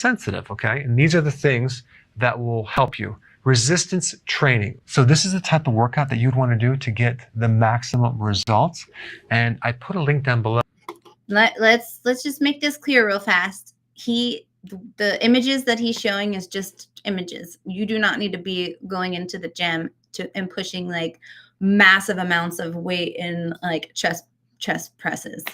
sensitive, okay? And these are the things that will help you. Resistance training. So this is the type of workout that you'd want to do to get the maximum results. And I put a link down below. Let's just make this clear real fast. The images that he's showing is just images. You do not need to be going into the gym and pushing like massive amounts of weight in like chest presses.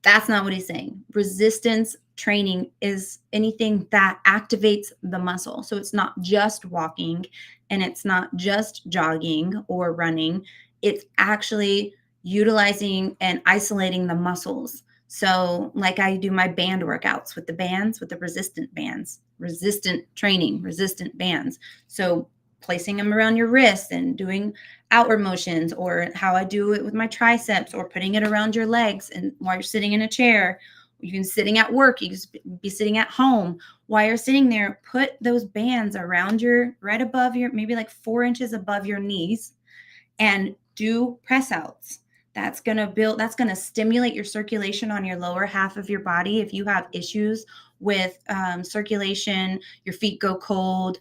That's not what he's saying. Resistance training is anything that activates the muscle. So it's not just walking and it's not just jogging or running. It's actually utilizing and isolating the muscles. So like I do my band workouts with the bands, with the resistant bands, resistant training, resistant bands. So placing them around your wrists and doing outward motions, or how I do it with my triceps, or putting it around your legs. And while you're sitting in a chair, you can be sitting at work, you can be sitting at home. While you're sitting there, put those bands around right above your, maybe like 4 inches above your knees, and do press outs. That's going to stimulate your circulation on your lower half of your body. If you have issues with circulation, your feet go cold,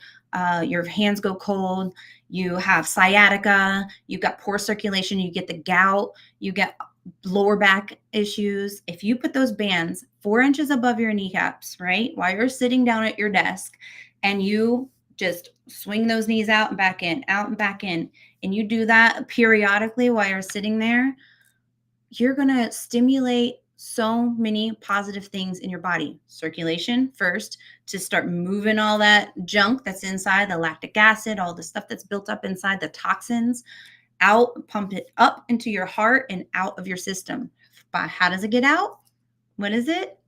your hands go cold, you have sciatica, you've got poor circulation, you get the gout, you get lower back issues. If you put those bands 4 inches above your kneecaps, right, while you're sitting down at your desk, and you just swing those knees out and back in, out and back in, and you do that periodically while you're sitting there, you're going to stimulate so many positive things in your body. Circulation first, to start moving all that junk that's inside, the lactic acid, all the stuff that's built up inside, the toxins, out, pump it up into your heart and out of your system. But how does it get out? What is it?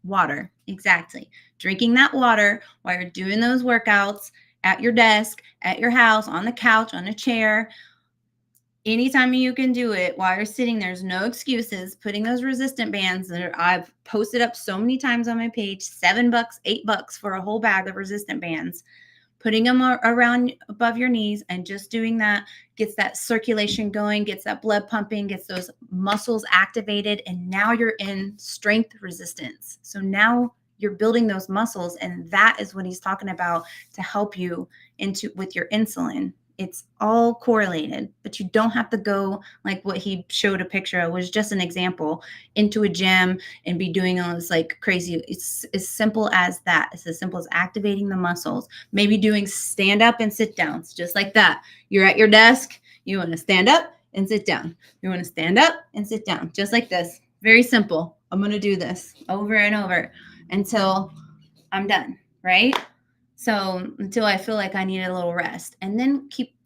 Water. Exactly. Drinking that water while you're doing those workouts at your desk, at your house, on the couch, on a chair. Anytime you can do it while you're sitting, there's no excuses. Putting those resistant bands that I've posted up so many times on my page, $7, $8 for a whole bag of resistant bands. Putting them around above your knees and just doing that gets that circulation going, gets that blood pumping, gets those muscles activated, and now you're in strength resistance. So now you're building those muscles, and that is what he's talking about to help you with your insulin. It's all correlated, but you don't have to go like what he showed a picture of, was just an example, into a gym and be doing all this like crazy. It's as simple as that. It's as simple as activating the muscles, maybe doing stand up and sit downs, just like that. You're at your desk. You want to stand up and sit down. You want to stand up and sit down, just like this. Very simple. I'm going to do this over and over until I'm done, right? So until I feel like I need a little rest, and then keep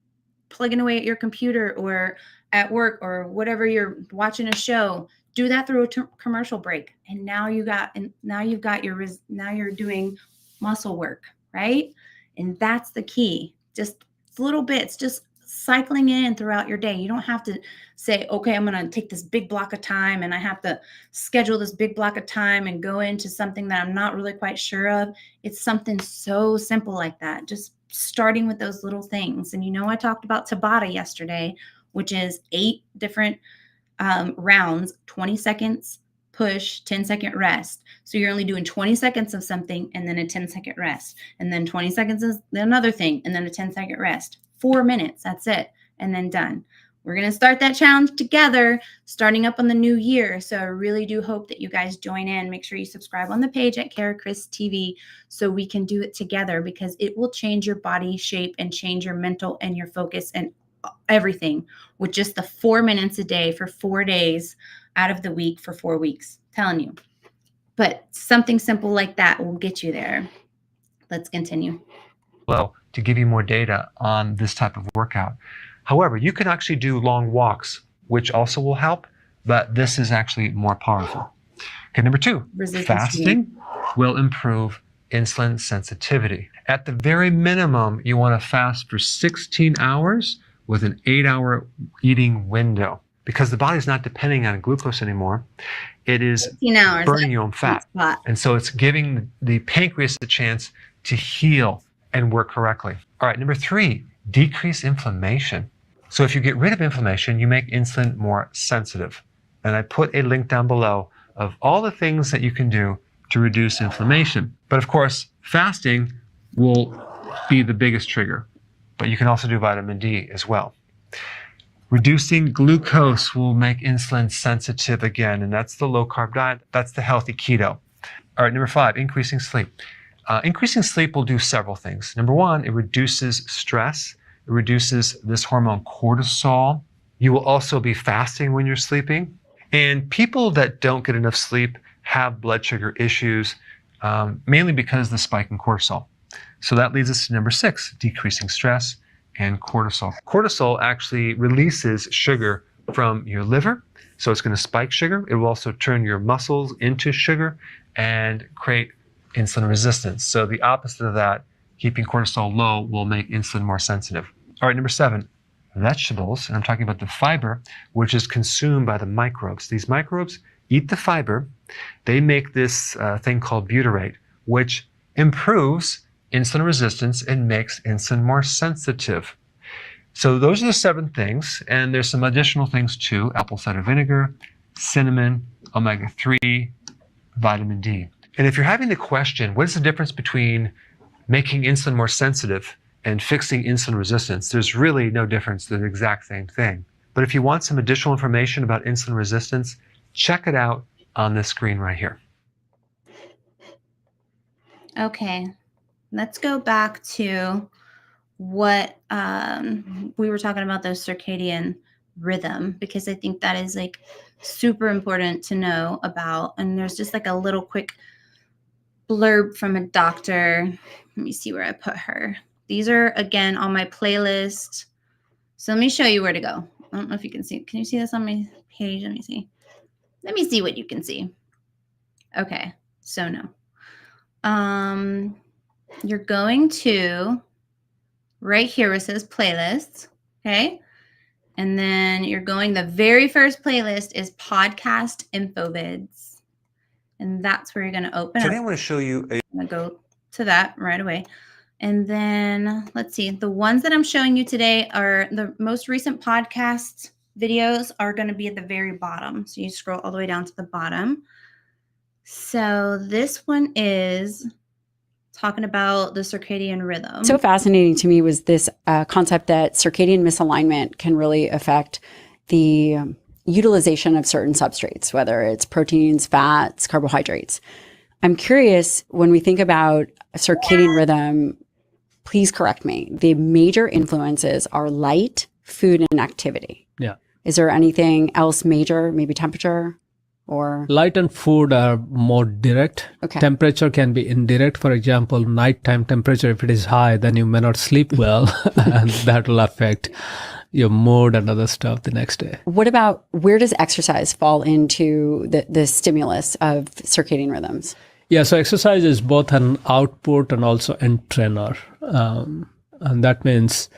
plugging away at your computer or at work or whatever, you're watching a show, do that through a commercial break. And now you're doing muscle work, right? And that's the key. Just little bits, just cycling in throughout your day. You don't have to say, okay, I'm going to take this big block of time and I have to schedule this big block of time and go into something that I'm not really quite sure of. It's something so simple like that. Just starting with those little things. And I talked about Tabata yesterday, which is 8 different rounds, 20 seconds push, 10-second rest. So you're only doing 20 seconds of something and then a 10-second rest. And then 20 seconds is another thing and then a 10-second rest. 4 minutes, that's it, and then done. We're going to start that challenge together, starting up on the new year. So I really do hope that you guys join in. Make sure you subscribe on the page at CaraChristensenTV so we can do it together, because it will change your body shape and change your mental and your focus and everything with just the 4 minutes a day for 4 days out of the week for 4 weeks. Telling you. But something simple like that will get you there. Let's continue. Well, to give you more data on this type of workout. However, you can actually do long walks, which also will help, but this is actually more powerful. Okay, number 2, fasting will improve insulin sensitivity. At the very minimum, you want to fast for 16 hours with an 8-hour eating window, because the body's not depending on glucose anymore. It is burning your own fat. And so it's giving the pancreas the chance to heal and work correctly. All right, number 3, decrease inflammation. So if you get rid of inflammation, you make insulin more sensitive. And I put a link down below of all the things that you can do to reduce inflammation. But of course, fasting will be the biggest trigger, but you can also do vitamin D as well. Reducing glucose will make insulin sensitive again, and that's the low-carb diet. That's the healthy keto. All right, number 5, increasing sleep. Increasing sleep will do several things. Number 1, it reduces stress. It reduces this hormone cortisol. You will also be fasting when you're sleeping. And people that don't get enough sleep have blood sugar issues, mainly because of the spike in cortisol. So that leads us to number 6, decreasing stress and cortisol. Cortisol actually releases sugar from your liver, so it's going to spike sugar. It will also turn your muscles into sugar and create insulin resistance. So the opposite of that, keeping cortisol low, will make insulin more sensitive. All right, number 7, vegetables, and I'm talking about the fiber, which is consumed by the microbes. These microbes eat the fiber. They make this thing called butyrate, which improves insulin resistance and makes insulin more sensitive. So those are the 7 things, and there's some additional things too: apple cider vinegar, cinnamon, omega-3, vitamin D. And if you're having the question, what is the difference between making insulin more sensitive and fixing insulin resistance? There's really no difference. They're the exact same thing. But if you want some additional information about insulin resistance, check it out on this screen right here. Okay, let's go back to what we were talking about, the circadian rhythm, because I think that is like super important to know about. And there's just like a little quick blurb from a doctor. Let me see where I put her. These are, again, on my playlist. So let me show you where to go. I don't know if you can see. Can you see this on my page? Let me see. Let me see what you can see. Okay, so no. You're going to right here where it says playlists, okay? And then you're going, the very first playlist is podcast infovids. And that's where you're going to open Today up. I want to show you I'm going to go to that right away. And then let's see, the ones that I'm showing you today are the most recent podcast videos are going to be at the very bottom. So you scroll all the way down to the bottom. So this one is talking about the circadian rhythm. So fascinating to me was this concept that circadian misalignment can really affect the utilization of certain substrates, whether it's proteins, fats, carbohydrates. I'm curious, when we think about circadian rhythm, please correct me, the major influences are light, food, and activity. Yeah. Is there anything else major, maybe temperature? Or light and food are more direct. Okay. Temperature can be indirect. For example, nighttime temperature, if it is high, then you may not sleep well, and that will affect your mood and other stuff the next day. what about, where does exercise fall into the stimulus of circadian rhythms? Yeah, so exercise is both an output and also entrainer. And that means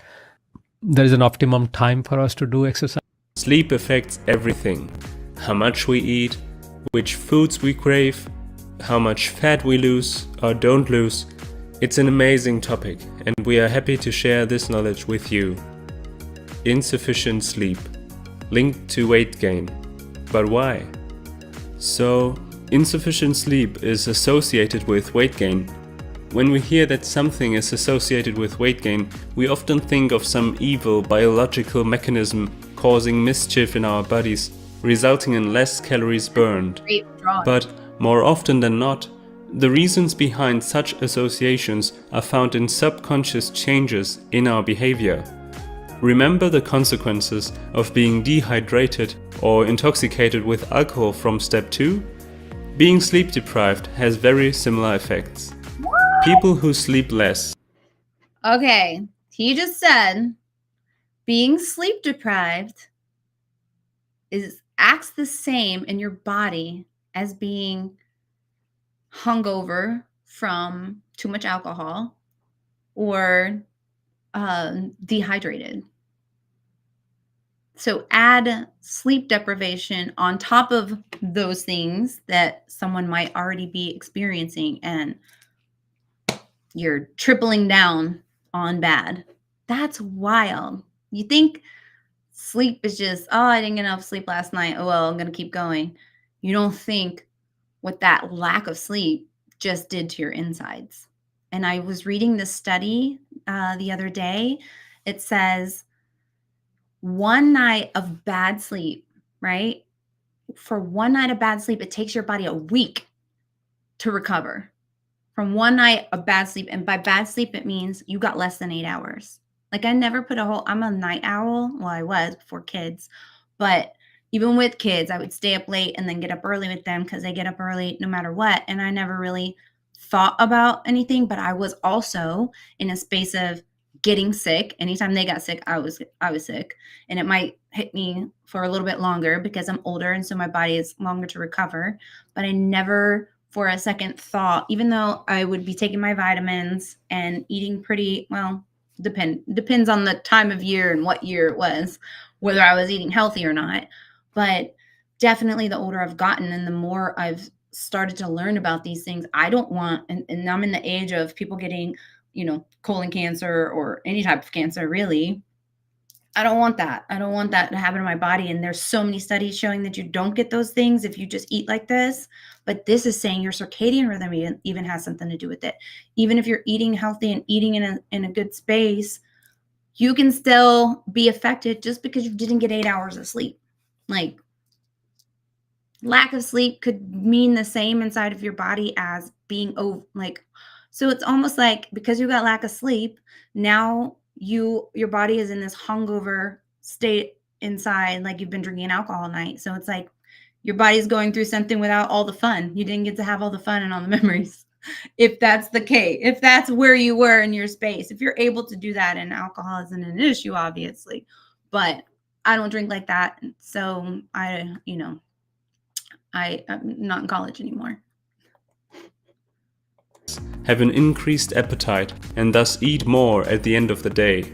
there is an optimum time for us to do exercise. Sleep affects everything. How much we eat, which foods we crave, how much fat we lose or don't lose. It's an amazing topic, and we are happy to share this knowledge with you. Insufficient sleep, linked to weight gain. But why? So, insufficient sleep is associated with weight gain. When we hear that something is associated with weight gain, we often think of some evil biological mechanism causing mischief in our bodies, resulting in less calories burned. But more often than not, the reasons behind such associations are found in subconscious changes in our behavior. Remember the consequences of being dehydrated or intoxicated with alcohol from step 2? Being sleep deprived has very similar effects. People who sleep less. Okay, he just said being sleep deprived acts the same in your body as being hungover from too much alcohol or dehydrated. So add sleep deprivation on top of those things that someone might already be experiencing, and you're tripling down on bad. That's wild. You think sleep is just, oh, I didn't get enough sleep last night. Oh, well, I'm going to keep going. You don't think with that lack of sleep, just did to your insides. And I was reading this study the other day. It says one night of bad sleep, right? For one night of bad sleep, it takes your body a week to recover from one night of bad sleep. And by bad sleep, it means you got less than 8 hours. Like I never put I'm a night owl. Well, I was before kids, but even with kids, I would stay up late and then get up early with them because they get up early no matter what. And I never really thought about anything, but I was also in a space of getting sick. Anytime they got sick, I was sick, and it might hit me for a little bit longer because I'm older. And so my body is longer to recover, but I never for a second thought, even though I would be taking my vitamins and eating pretty well, depends on the time of year and what year it was, whether I was eating healthy or not. But definitely the older I've gotten and the more I've started to learn about these things, I don't want, and I'm in the age of people getting, colon cancer or any type of cancer, really. I don't want that. I don't want that to happen to my body. And there's so many studies showing that you don't get those things if you just eat like this. But this is saying your circadian rhythm even has something to do with it. Even if you're eating healthy and eating in a good space, you can still be affected just because you didn't get 8 hours of sleep. Like lack of sleep could mean the same inside of your body as being so it's almost like because you got lack of sleep, now your body is in this hungover state inside, like you've been drinking alcohol all night. So it's like your body's going through something without all the fun. You didn't get to have all the fun and all the memories. If that's the case, if that's where you were in your space, if you're able to do that, and alcohol isn't an issue, obviously, but I don't drink like that. So I'm not in college anymore. Have an increased appetite and thus eat more at the end of the day.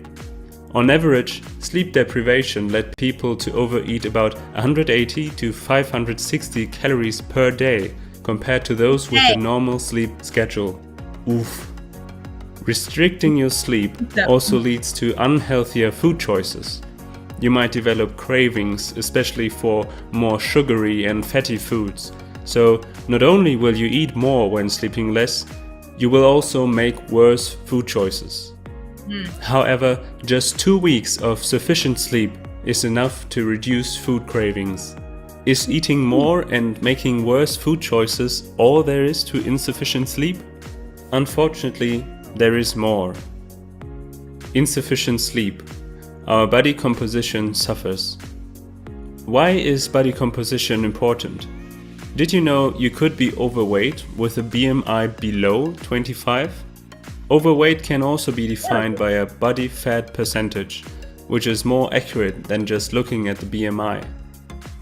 On average, sleep deprivation led people to overeat about 180 to 560 calories per day compared to those with a normal sleep schedule. Oof. Restricting your sleep also leads to unhealthier food choices. You might develop cravings, especially for more sugary and fatty foods. So not only will you eat more when sleeping less, you will also make worse food choices. However, just 2 weeks of sufficient sleep is enough to reduce food cravings. Is eating more and making worse food choices all there is to insufficient sleep? Unfortunately, there is more. Insufficient sleep. Our body composition suffers. Why is body composition important? Did you know you could be overweight with a BMI below 25? Overweight can also be defined by a body fat percentage, which is more accurate than just looking at the BMI.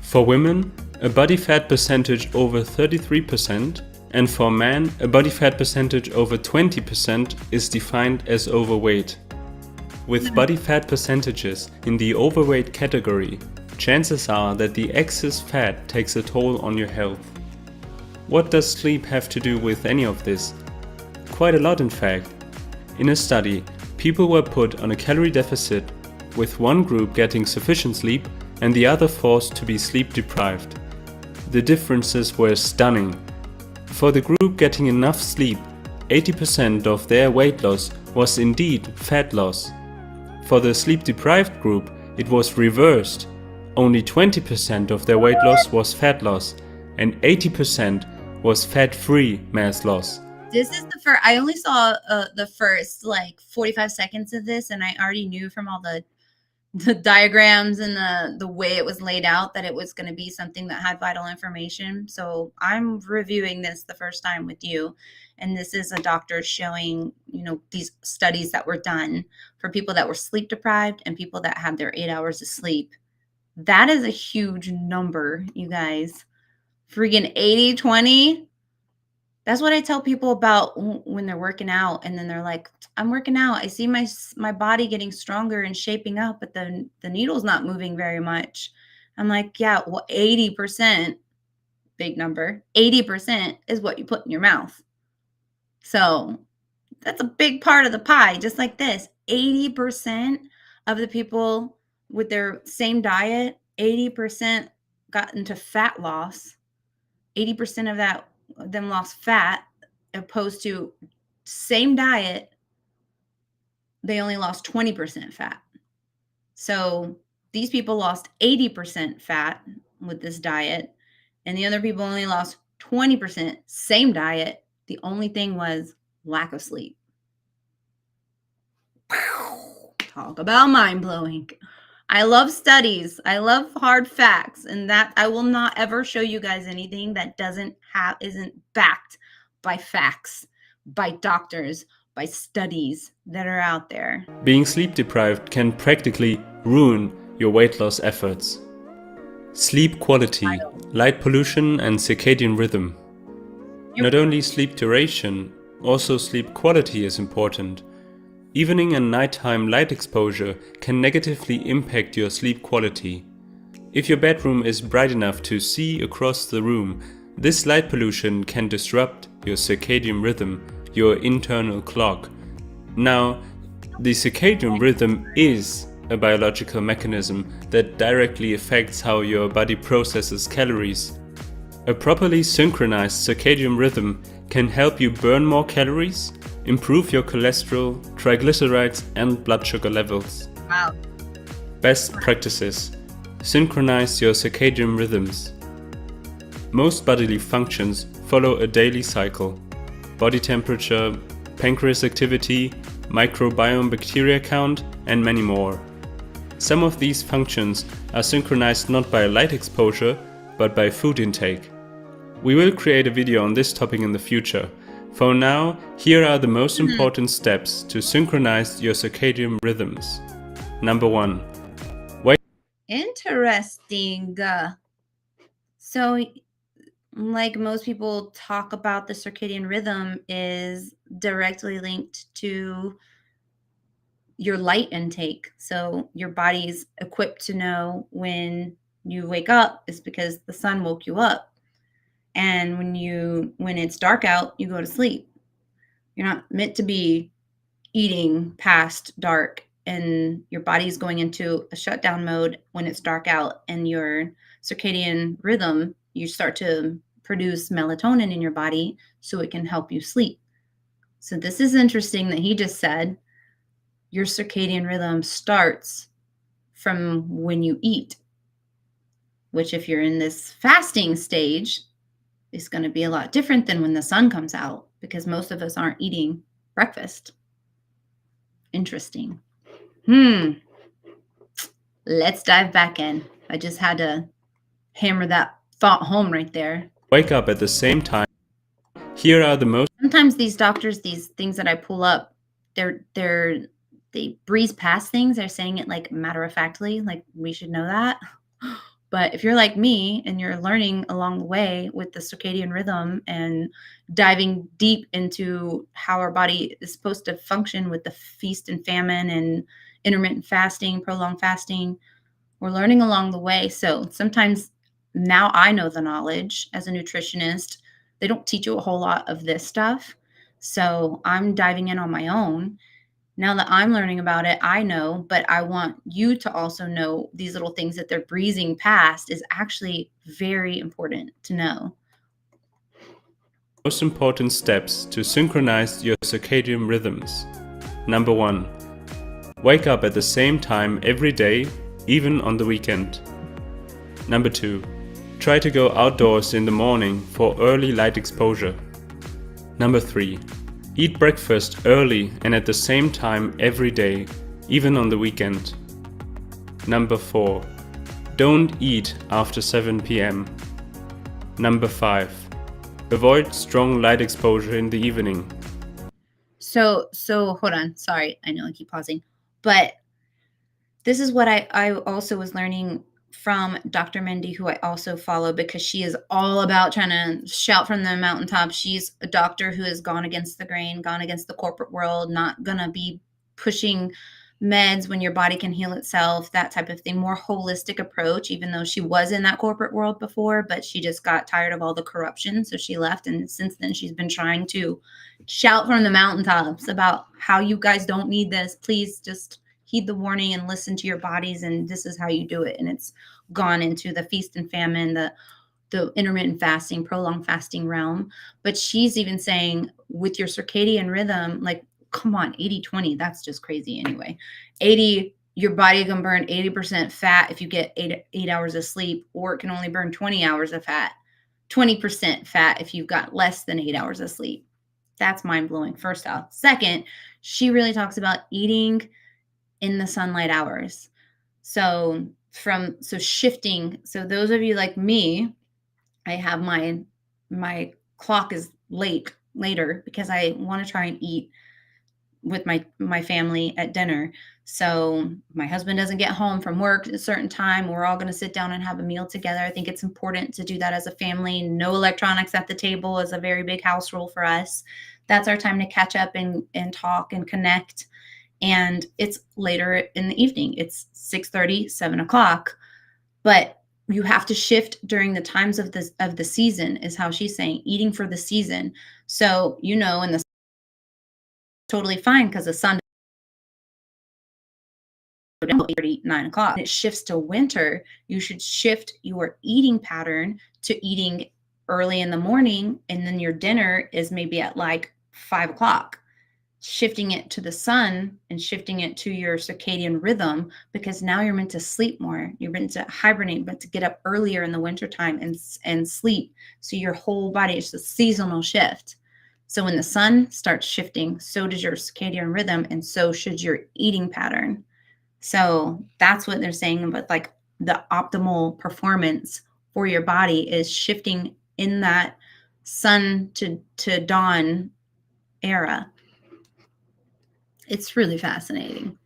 For women, a body fat percentage over 33%, and for men, a body fat percentage over 20% is defined as overweight. With body fat percentages in the overweight category, chances are that the excess fat takes a toll on your health. What does sleep have to do with any of this? Quite a lot, in fact. In a study, people were put on a calorie deficit, with one group getting sufficient sleep and the other forced to be sleep deprived. The differences were stunning. For the group getting enough sleep, 80% of their weight loss was indeed fat loss. For the sleep deprived group, it was reversed. Only 20% of their weight loss was fat loss, and 80% was fat-free mass loss. This is the first. I only saw the first 45 seconds of this, and I already knew from all the diagrams and the way it was laid out that it was going to be something that had vital information. So I'm reviewing this the first time with you, and this is a doctor showing these studies that were done for people that were sleep deprived and people that had their 8 hours of sleep. That is a huge number, you guys. Freaking 80-20. That's what I tell people about when they're working out, and then they're like, I'm working out. I see my body getting stronger and shaping up, but the needle's not moving very much. I'm like, yeah, well, 80%, big number, 80% is what you put in your mouth. So that's a big part of the pie, just like this. 80% of the people with their same diet, 80% got into fat loss. 80% of them lost fat opposed to same diet, they only lost 20% fat. So these people lost 80% fat with this diet, and the other people only lost 20%, same diet. The only thing was lack of sleep. Talk about mind-blowing. I love studies. I love hard facts, and that I will not ever show you guys anything that isn't backed by facts, by doctors, by studies that are out there. Being sleep deprived can practically ruin your weight loss efforts. Sleep quality, light pollution, and circadian rhythm. Not only sleep duration, also sleep quality is important. Evening and nighttime light exposure can negatively impact your sleep quality. If your bedroom is bright enough to see across the room, this light pollution can disrupt your circadian rhythm, your internal clock. Now, the circadian rhythm is a biological mechanism that directly affects how your body processes calories. A properly synchronized circadian rhythm can help you burn more calories, improve your cholesterol, triglycerides, and blood sugar levels. Wow. Best practices. Synchronize your circadian rhythms. Most bodily functions follow a daily cycle. Body temperature, pancreas activity, microbiome bacteria count, and many more. Some of these functions are synchronized not by light exposure, but by food intake. We will create a video on this topic in the future. For now, here are the most important steps to synchronize your circadian rhythms. Number 1. Interesting. So, like most people talk about, the circadian rhythm is directly linked to your light intake. So your body's equipped to know when you wake up is because the sun woke you up. And when it's dark out, you go to sleep. You're not meant to be eating past dark, and your body's going into a shutdown mode when it's dark out, and your circadian rhythm, you start to produce melatonin in your body so it can help you sleep. So this is interesting that he just said your circadian rhythm starts from when you eat, which if you're in this fasting stage is going to be a lot different than when the sun comes out, because most of us aren't eating breakfast. Interesting. Let's dive back in. I just had to hammer that thought home right there. Wake up at the same time. Here are the most. Sometimes these doctors, these things that I pull up, they breeze past things. They're saying it like matter of factly, like we should know that. But if you're like me and you're learning along the way with the circadian rhythm and diving deep into how our body is supposed to function with the feast and famine and intermittent fasting, prolonged fasting, we're learning along the way. So sometimes now I know the knowledge as a nutritionist. They don't teach you a whole lot of this stuff. So I'm diving in on my own. Now that I'm learning about it, I know, but I want you to also know these little things that they're breezing past is actually very important to know. Most important steps to synchronize your circadian rhythms. Number 1. Wake up at the same time every day, even on the weekend. Number 2. Try to go outdoors in the morning for early light exposure. Number 3. Eat breakfast early and at the same time every day, even on the weekend. Number 4. Don't eat after 7 p.m. Number 5. Avoid strong light exposure in the evening. So hold on. Sorry, I know I keep pausing. But this is what I also was learning from Dr. Mindy, who I also follow, because she is all about trying to shout from the mountaintop. She's a doctor who has gone against the grain, gone against the corporate world, not going to be pushing meds when your body can heal itself, that type of thing, more holistic approach, even though she was in that corporate world before, but she just got tired of all the corruption. So she left. And since then, she's been trying to shout from the mountaintops about how you guys don't need this. Please just heed the warning and listen to your bodies. And this is how you do it. And it's gone into the feast and famine, the the intermittent fasting, prolonged fasting realm. But she's even saying with your circadian rhythm, like, come on, 80-20, that's just crazy anyway. 80, your body can burn 80% fat if you get 8 hours of sleep, or it can only burn 20 hours of fat, 20% fat if you've got less than 8 hours of sleep. That's mind blowing, first off. Second, she really talks about eating in the sunlight hours. So shifting. So those of you like me, I have my clock is later because I want to try and eat with my family at dinner. So my husband doesn't get home from work at a certain time. We're all going to sit down and have a meal together. I think it's important to do that as a family. No electronics at the table is a very big house rule for us. That's our time to catch up and talk and connect. And it's later in the evening. It's 6:30, 7 o'clock. But you have to shift during the times of the season, is how she's saying, eating for the season. So, in the totally fine because the sun 9 o'clock. It shifts to winter. You should shift your eating pattern to eating early in the morning, and then your dinner is maybe at like 5 o'clock. Shifting it to the sun and shifting it to your circadian rhythm, because now you're meant to sleep more. You're meant to hibernate, but to get up earlier in the wintertime and sleep. So your whole body is a seasonal shift. So when the sun starts shifting, so does your circadian rhythm, and so should your eating pattern. So that's what they're saying about like the optimal performance for your body is shifting in that sun to dawn era. It's really fascinating.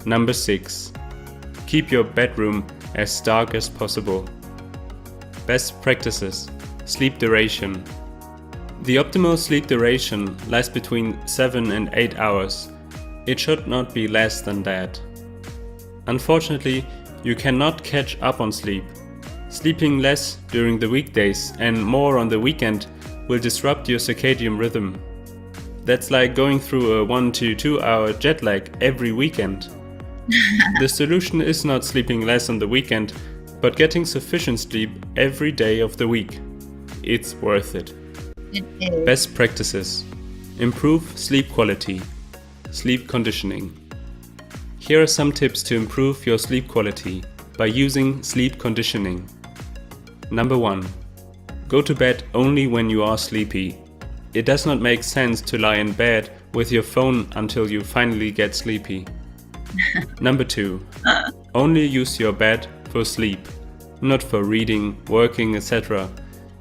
Number 6. Keep your bedroom as dark as possible. Best practices. Sleep duration. The optimal sleep duration lies between 7 and 8 hours. It should not be less than that. Unfortunately, you cannot catch up on sleep. Sleeping less during the weekdays and more on the weekend will disrupt your circadian rhythm. That's like going through a 1 to 2 hour jet lag every weekend. The solution is not sleeping less on the weekend, but getting sufficient sleep every day of the week. It's worth it. It is. Best practices. Improve sleep quality. Sleep conditioning. Here are some tips to improve your sleep quality by using sleep conditioning. Number 1. Go to bed only when you are sleepy. It does not make sense to lie in bed with your phone until you finally get sleepy. Number 2. Only use your bed for sleep, not for reading, working, etc.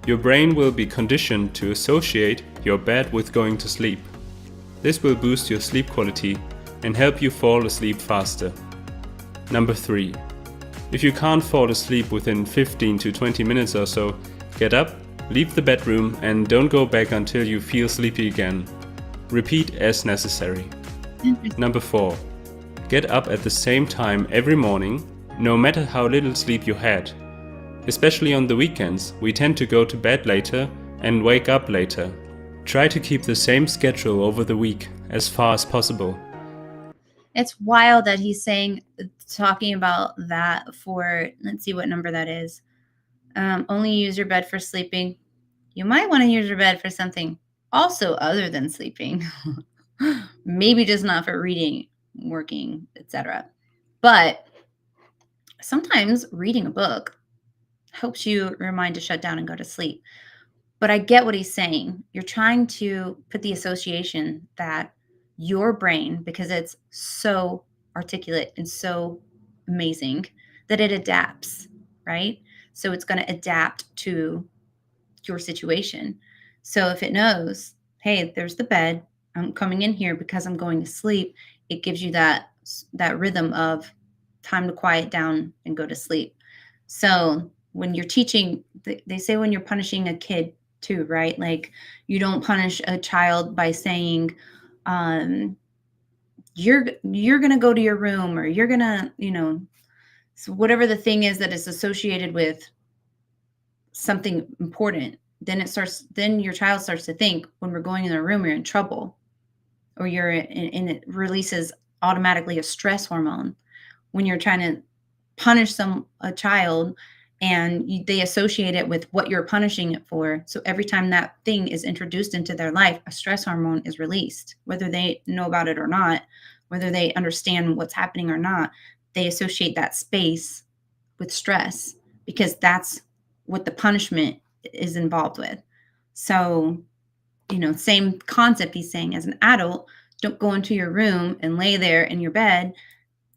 Your brain will be conditioned to associate your bed with going to sleep. This will boost your sleep quality and help you fall asleep faster. Number 3. If you can't fall asleep within 15 to 20 minutes or so, get up, leave the bedroom and don't go back until you feel sleepy again. Repeat as necessary. Number 4. Get up at the same time every morning, no matter how little sleep you had. Especially on the weekends, we tend to go to bed later and wake up later. Try to keep the same schedule over the week as far as possible. It's wild that he's talking about that for, let's see what number that is. Only use your bed for sleeping. You might want to use your bed for something also other than sleeping. Maybe just not for reading, working, etc. But sometimes reading a book helps you remind to shut down and go to sleep. But I get what he's saying. You're trying to put the association that your brain, because it's so articulate and so amazing, that it adapts, right? So it's going to adapt to your situation. So if it knows, hey, there's the bed, I'm coming in here because I'm going to sleep, it gives you that rhythm of time to quiet down and go to sleep. So when you're teaching, they say when you're punishing a kid too, right? Like you don't punish a child by saying, you're going to go to your room, or you're going to, so whatever the thing is that is associated with something important, then your child starts to think when we're going in the room, you're in trouble, or and it releases automatically a stress hormone. When you're trying to punish a child and they associate it with what you're punishing it for. So every time that thing is introduced into their life, a stress hormone is released, whether they know about it or not, whether they understand what's happening or not. They associate that space with stress because that's what the punishment is involved with. So, same concept he's saying. As an adult, don't go into your room and lay there in your bed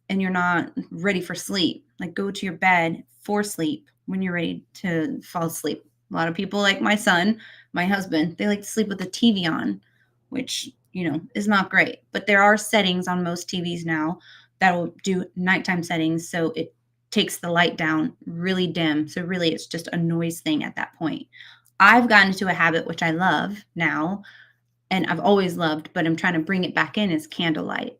and you're not ready for sleep. Like, go to your bed for sleep when you're ready to fall asleep. A lot of people, like my son, my husband, they like to sleep with the TV on, which, is not great. But there are settings on most TVs now that will do nighttime settings. So it takes the light down really dim. So really it's just a noise thing at that point. I've gotten into a habit, which I love now, and I've always loved, but I'm trying to bring it back in, is candlelight.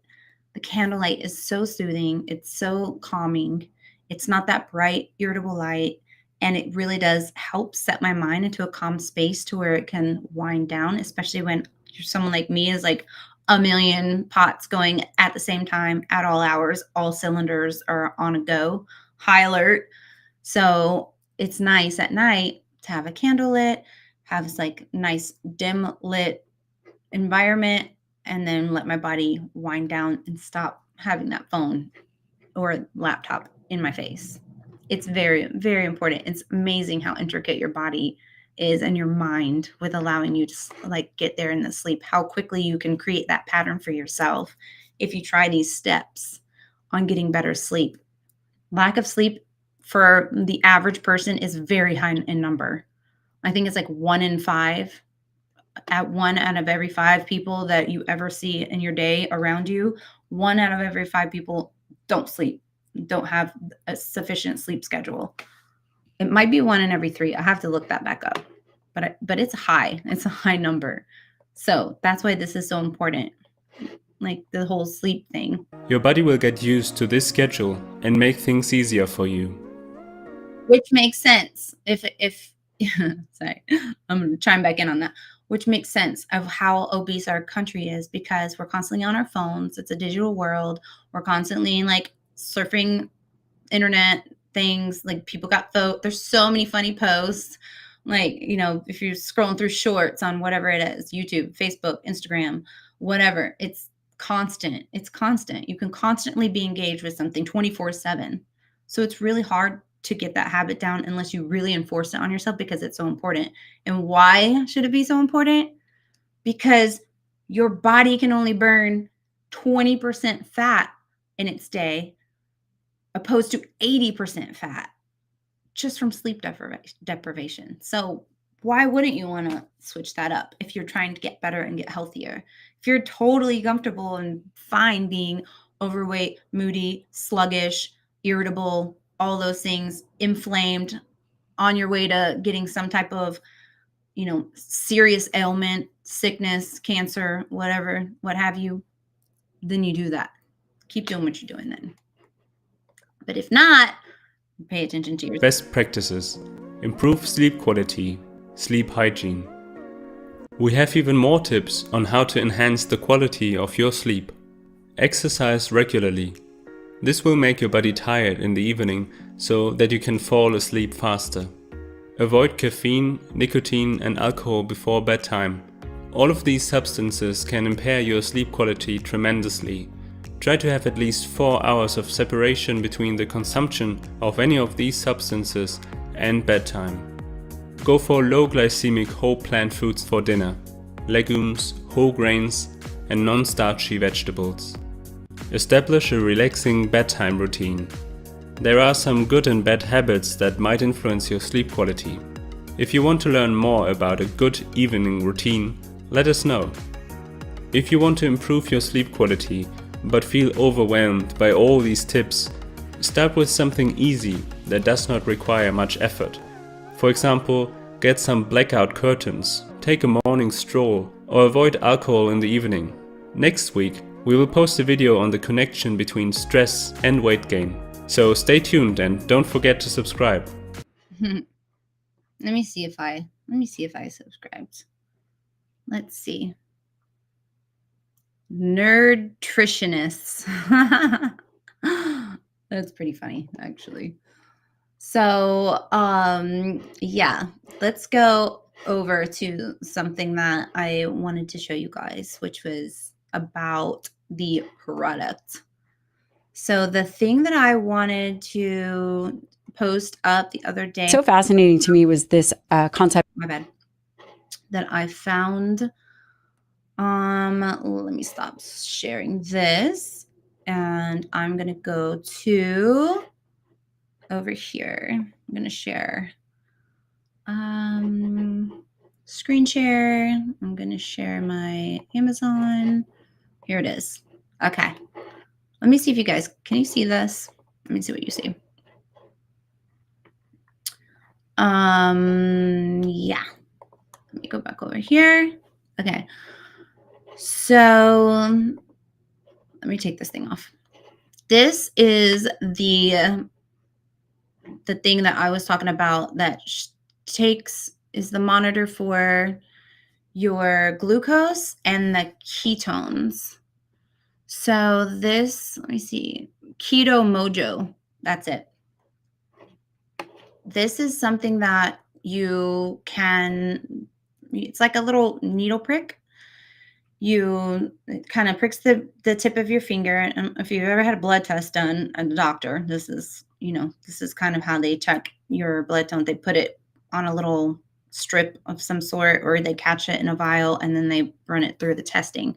The candlelight is so soothing. It's so calming. It's not that bright, irritable light. And it really does help set my mind into a calm space to where it can wind down, especially when someone like me is like a million pots going at the same time at all hours. All cylinders are on a go, high alert. So it's nice at night to have a candle lit, have this like nice dim lit environment, and then let my body wind down and stop having that phone or laptop in my face. It's very, very important. It's amazing how intricate your body is and your mind with allowing you to like get there in the sleep, how quickly you can create that pattern for yourself if you try these steps on getting better sleep. Lack of sleep for the average person is very high in number. I think it's like 1 in 5. At 1 out of every 5 people that you ever see in your day around you, 1 out of every 5 people don't sleep, don't have a sufficient sleep schedule. It might be 1 in every 3. I have to look that back up, but it's high. It's a high number. So that's why this is so important, like the whole sleep thing. Your body will get used to this schedule and make things easier for you. Which makes sense. If sorry, I'm going to chime back in on that. Which makes sense of how obese our country is, because we're constantly on our phones. It's a digital world. We're constantly like surfing internet things. Like people got there's so many funny posts. Like, if you're scrolling through shorts on whatever it is, YouTube, Facebook, Instagram, whatever, it's constant. It's constant. You can constantly be engaged with something 24/7. So it's really hard to get that habit down unless you really enforce it on yourself, because it's so important. And why should it be so important? Because your body can only burn 20% fat in its day, opposed to 80% fat just from sleep deprivation. So why wouldn't you want to switch that up if you're trying to get better and get healthier? If you're totally comfortable and fine being overweight, moody, sluggish, irritable, all those things, inflamed, on your way to getting some type of, serious ailment, sickness, cancer, whatever, what have you, then you do that. Keep doing what you're doing then. But if not, pay attention to your best practices. Improve sleep quality, sleep hygiene. We have even more tips on how to enhance the quality of your sleep. Exercise regularly. This will make your body tired in the evening so that you can fall asleep faster. Avoid caffeine, nicotine and alcohol before bedtime. All of these substances can impair your sleep quality tremendously. Try to have at least 4 hours of separation between the consumption of any of these substances and bedtime. Go for low glycemic whole plant foods for dinner, legumes, whole grains and non-starchy vegetables. Establish a relaxing bedtime routine. There are some good and bad habits that might influence your sleep quality. If you want to learn more about a good evening routine, let us know. If you want to improve your sleep quality but feel overwhelmed by all these tips, start with something easy that does not require much effort. For example, get some blackout curtains, take a morning stroll, or avoid alcohol in the evening. Next week, we will post a video on the connection between stress and weight gain. So stay tuned and don't forget to subscribe. Let me see if I subscribed. Let's see. Nerdtritionists. That's pretty funny, actually. So, yeah, let's go over to something that I wanted to show you guys, which was about the product. So the thing that I wanted to post up the other day, So fascinating to me was this concept. my bad, that I found. Let me stop sharing this, and I'm gonna go to over here. I'm gonna share screen share. I'm gonna share my Amazon. Here it is. Okay, let me see if you guys can you see this. Let me see what you see. Yeah, let me go back over here. Okay, so let me take this thing off. This is the thing that I was talking about that is the monitor for your glucose and the ketones. So this, let me see, Keto Mojo, that's it. This is something that you can, it's like a little needle prick. It kind of pricks the tip of your finger. And if you've ever had a blood test done at a doctor, this is kind of how they check your blood tone. They put it on a little strip of some sort, or they catch it in a vial and then they run it through the testing.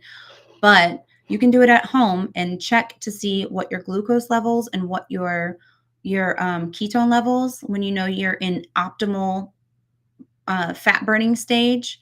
But you can do it at home and check to see what your glucose levels and what your ketone levels, when you know you're in optimal fat burning stage.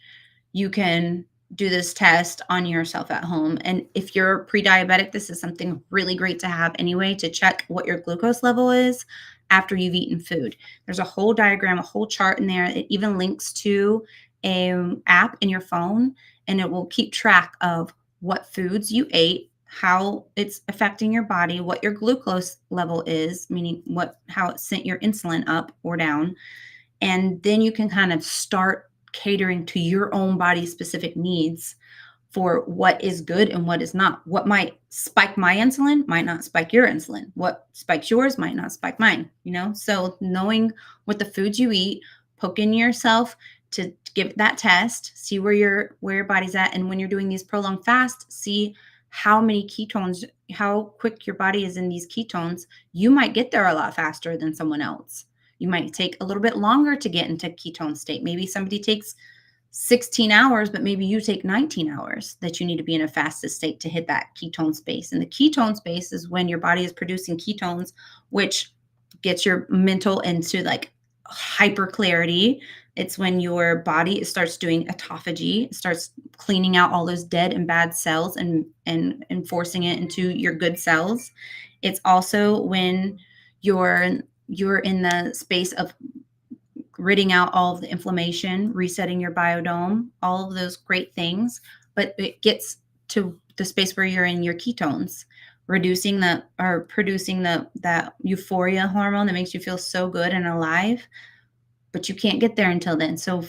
You can do this test on yourself at home. And if you're pre-diabetic, this is something really great to have anyway, to check what your glucose level is after you've eaten food. There's a whole diagram, a whole chart in there. It even links to an app in your phone, and it will keep track of what foods you ate, how it's affecting your body, what your glucose level is, meaning how it sent your insulin up or down. And then you can kind of start catering to your own body specific needs for what is good and what is not. What might spike my insulin might not spike your insulin. What spikes yours might not spike mine, So knowing what the foods you eat, poking yourself to give that test, see where your body's at. And when you're doing these prolonged fasts, see how many ketones, how quick your body is in these ketones. You might get there a lot faster than someone else. You might take a little bit longer to get into ketone state. Maybe somebody takes 16 hours, but maybe you take 19 hours that you need to be in a fasted state to hit that ketone space. And the ketone space is when your body is producing ketones, which gets your mental into like hyper clarity. It's when your body starts doing autophagy, it starts cleaning out all those dead and bad cells and forcing it into your good cells. It's also when you're in the space of ridding out all of the inflammation, resetting your biodome, all of those great things. But it gets to the space where you're in your ketones, producing that euphoria hormone that makes you feel so good and alive. But you can't get there until then. So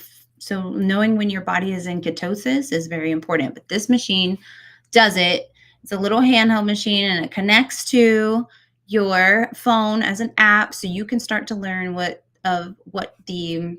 knowing when your body is in ketosis is very important. But this machine does it. It's a little handheld machine, and it connects to your phone as an app, so you can start to learn what the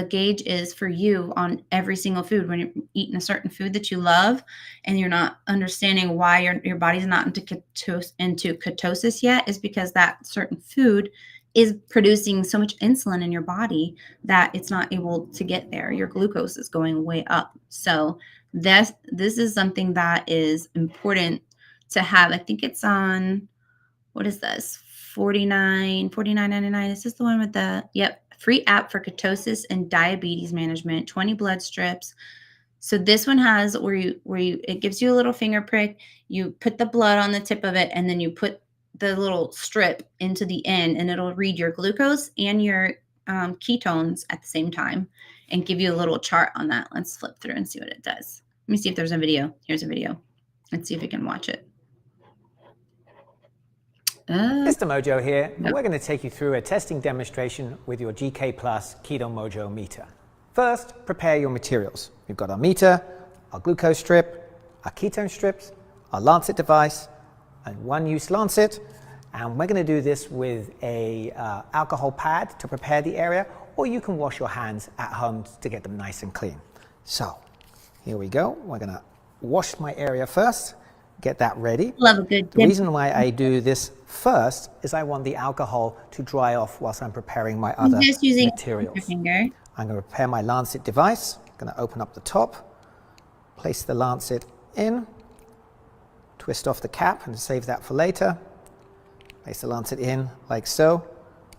gauge is for you on every single food. When you're eating a certain food that you love and you're not understanding why your body's not into ketosis yet, is because that certain food is producing so much insulin in your body that it's not able to get there. Your glucose is going way up. So this is something that is important to have. I think it's on, what is this? $49.99. Is this the one with the, yep, free app for ketosis and diabetes management, 20 blood strips. So this one has it gives you a little finger prick. You put the blood on the tip of it, and then you put the little strip into the end, and it'll read your glucose and your ketones at the same time and give you a little chart on that. Let's flip through and see what it does. Let me see if there's a video. Here's a video. Let's see if we can watch it. Mr. Mojo here, and we're going to take you through a testing demonstration with your GK Plus Keto Mojo meter. First, prepare your materials. We've got our meter, our glucose strip, our ketone strips, our lancet device, and one-use lancet, And we're going to do this with a alcohol pad to prepare the area, or you can wash your hands at home to get them nice and clean. So here we go. We're going to wash my area first, get that ready. Love a good The reason why I do this first is I want the alcohol to dry off whilst I'm preparing my other just using materials. your finger. I'm going to prepare my lancet device. I'm going to open up the top, place the lancet in, twist off the cap and save that for later. Place the lancet in like so.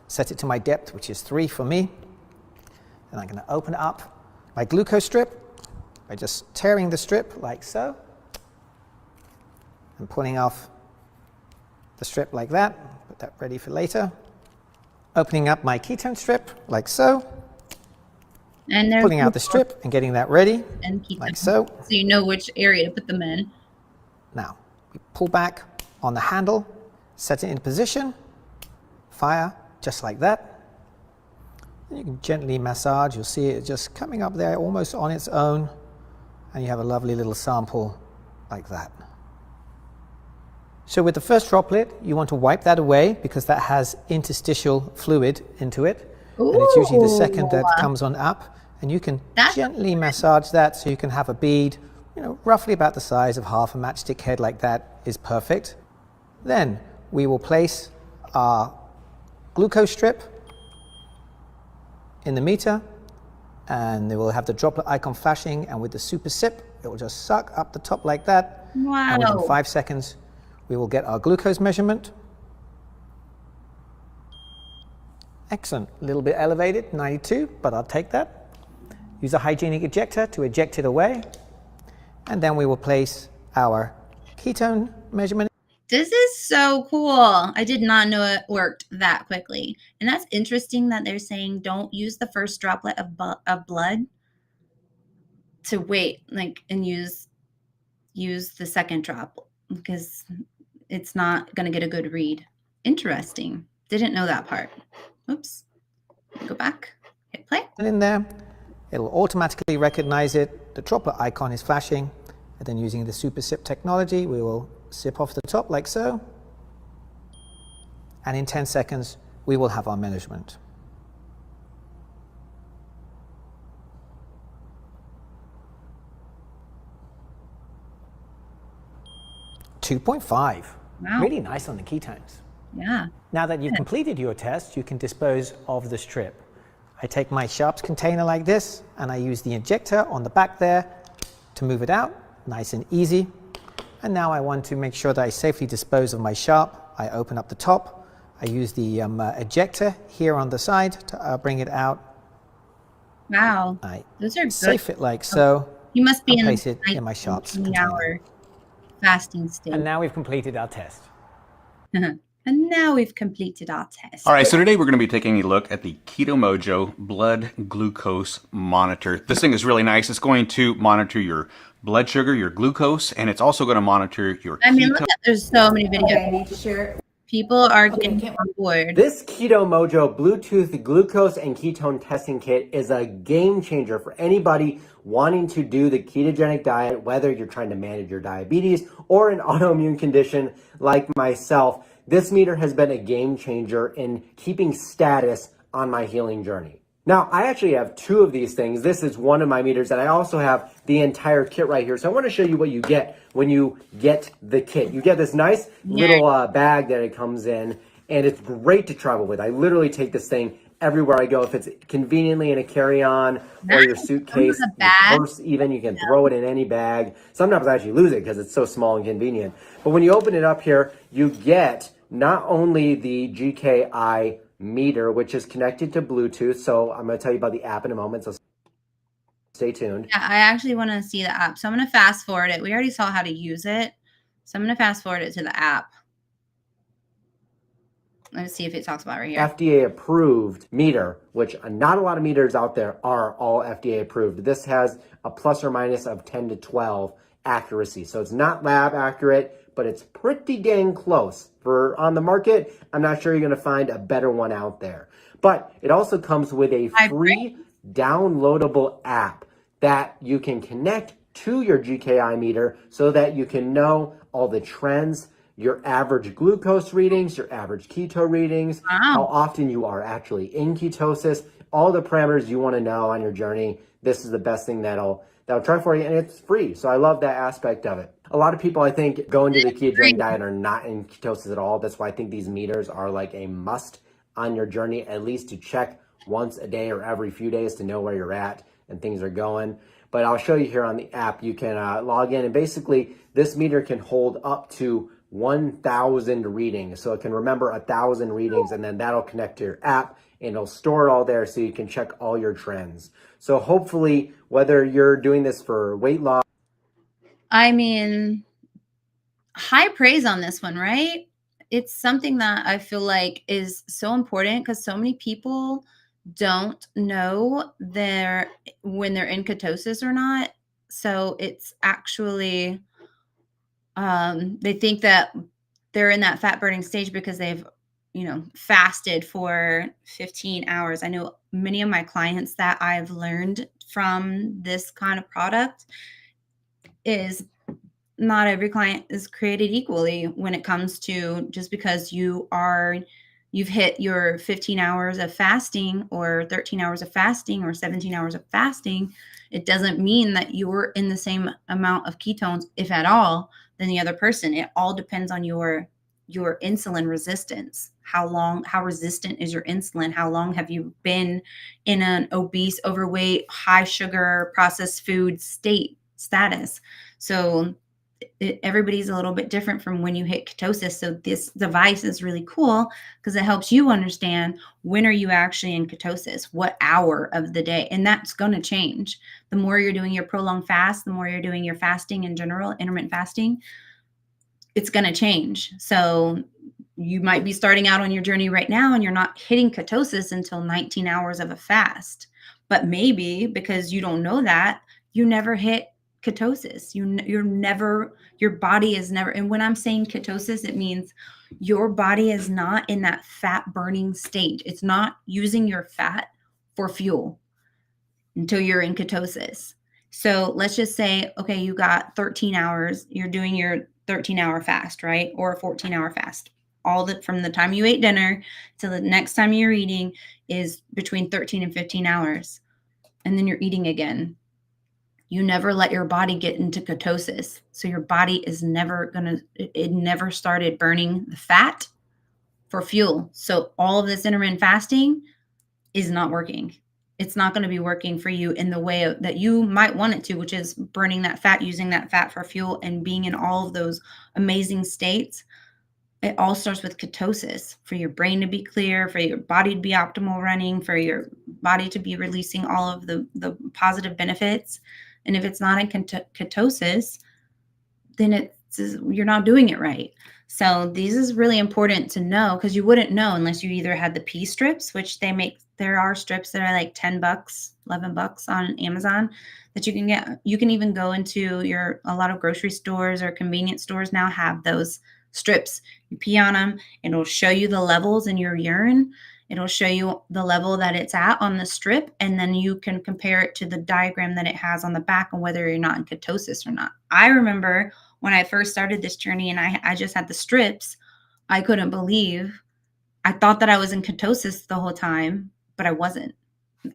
Set it to my depth, which is 3 for me. And I'm going to open up my glucose strip by just tearing the strip like so and pulling off the strip like that. Put that ready for later. Opening up my ketone strip like so. And they're Pulling out the strip and getting that ready and keep like them, so. so you know which area to put them in. Now, we pull back on the handle, set it into position, fire just like that. And you can gently massage. You'll see it just coming up there almost on its own, and you have a lovely little sample like that. So with the first droplet, you want to wipe that away because that has interstitial fluid into it. And it's usually the second that comes on up, and you can gently massage that so you can have a bead, roughly about the size of half a matchstick head like that is perfect. Then we will place our glucose strip in the meter, and it will have the droplet icon flashing, and with the super sip, it will just suck up the top like that. Wow. And within 5 seconds, we will get our glucose measurement. Excellent. A little bit elevated, 92, but I'll take that. Use a hygienic ejector to eject it away. And then we will place our ketone measurement. This is so cool. I did not know it worked that quickly. And that's interesting that they're saying don't use the first droplet of blood to wait, and use the second drop because it's not going to get a good read. Interesting. Didn't know that part. Oops. Go back. Hit play. In there, it'll automatically recognize it. The droplet icon is flashing. And then using the super sip technology, we will sip off the top like so. And in 10 seconds, we will have our measurement. .5. Wow. Really nice on the ketones. Yeah. Now that you've completed your test, you can dispose of the strip. I take my sharps container like this, and I use the injector on the back there to move it out, nice and easy. And now I want to make sure that I safely dispose of my sharp. I open up the top. I use the ejector here on the side to bring it out. Wow. I Those are good. safe it like so. You must be I'll in place it in my sharps container. 19-hour fasting state. And now we've completed our test. And now we've completed our test. All right, so today we're going to be taking a look at the Keto Mojo blood glucose monitor. This thing is really nice. It's going to monitor your blood sugar, your glucose, and it's also going to monitor your Look at, there's so many videos. I need to share. People are getting on board. This Keto Mojo Bluetooth glucose and ketone testing kit is a game changer for anybody wanting to do the ketogenic diet, whether you're trying to manage your diabetes or an autoimmune condition like myself. This meter has been a game changer in keeping status on my healing journey. Now, I actually have 2 of these things. This is one of my meters, and I also have the entire kit right here. So I want to show you what you get when you get the kit. You get this nice little bag that it comes in, and it's great to travel with. I literally take this thing everywhere I go. If it's conveniently in a carry-on or your suitcase, your purse even, you can throw it in any bag. Sometimes I actually lose it because it's so small and convenient. But when you open it up here, you get not only the GKI meter, which is connected to Bluetooth. So I'm going to tell you about the app in a moment. So stay tuned. Yeah, I actually want to see the app. So I'm going to fast forward it. We already saw how to use it. So I'm going to fast forward it to the app. Let's see if it talks about right here. FDA approved meter, which not a lot of meters out there are all FDA approved. This has a plus or minus of 10 to 12 accuracy. So it's not lab accurate, but it's pretty dang close. For on the market, I'm not sure you're going to find a better one out there. But it also comes with a free downloadable app that you can connect to your GKI meter so that you can know all the trends, your average glucose readings, your average keto readings, how often you are actually in ketosis, all the parameters you want to know on your journey. This is the best thing that'll try for you, and it's free. So I love that aspect of it. A lot of people, I think, go into the ketogenic diet are not in ketosis at all. That's why I think these meters are like a must on your journey, at least to check once a day or every few days to know where you're at and things are going. But I'll show you here on the app. You can log in, and basically this meter can hold up to 1,000 readings. So it can remember 1,000 readings, and then that'll connect to your app and it'll store it all there so you can check all your trends. So hopefully, whether you're doing this for weight loss. I mean, high praise on this one, right? It's something that I feel like is so important because so many people don't know when they're in ketosis or not. So it's actually, they think that they're in that fat burning stage because they've, fasted for 15 hours. I know many of my clients that I've learned from this kind of product is not every client is created equally when it comes to just because you've hit your 15 hours of fasting or 13 hours of fasting or 17 hours of fasting. It doesn't mean that you're in the same amount of ketones, if at all, than the other person. It all depends on your insulin resistance. How resistant is your insulin? How long have you been in an obese, overweight, high sugar, processed food status? So everybody's a little bit different from when you hit ketosis. So this device is really cool because it helps you understand when are you actually in ketosis, what hour of the day, and that's going to change. The more you're doing your prolonged fast, the more you're doing your fasting in general, intermittent fasting, it's going to change. So you might be starting out on your journey right now and you're not hitting ketosis until 19 hours of a fast, but maybe because you don't know that, you never hit ketosis. Your body is never, and when I'm saying ketosis, it means your body is not in that fat burning state. It's not using your fat for fuel until you're in ketosis. So let's just say, okay, you got 13 hours, you're doing your 13-hour fast, right? Or a 14-hour fast. From the time you ate dinner to the next time you're eating is between 13 and 15 hours. And then you're eating again. You never let your body get into ketosis. So your body is it never started burning the fat for fuel. So all of this intermittent fasting is not working. It's not going to be working for you in the way that you might want it to, which is burning that fat, using that fat for fuel and being in all of those amazing states. It all starts with ketosis, for your brain to be clear, for your body to be optimal running, for your body to be releasing all of the positive benefits. And if it's not in ketosis, then you're not doing it right. So this is really important to know because you wouldn't know unless you either had the pea strips, which there are strips that are like $10, $11 on Amazon that you can get. You can even go into a lot of grocery stores or convenience stores now have those strips. You pee on them, and it'll show you the levels in your urine. It'll show you the level that it's at on the strip, and then you can compare it to the diagram that it has on the back and whether you're not in ketosis or not. I remember when I first started this journey and I just had the strips, I couldn't believe. I thought that I was in ketosis the whole time, but I wasn't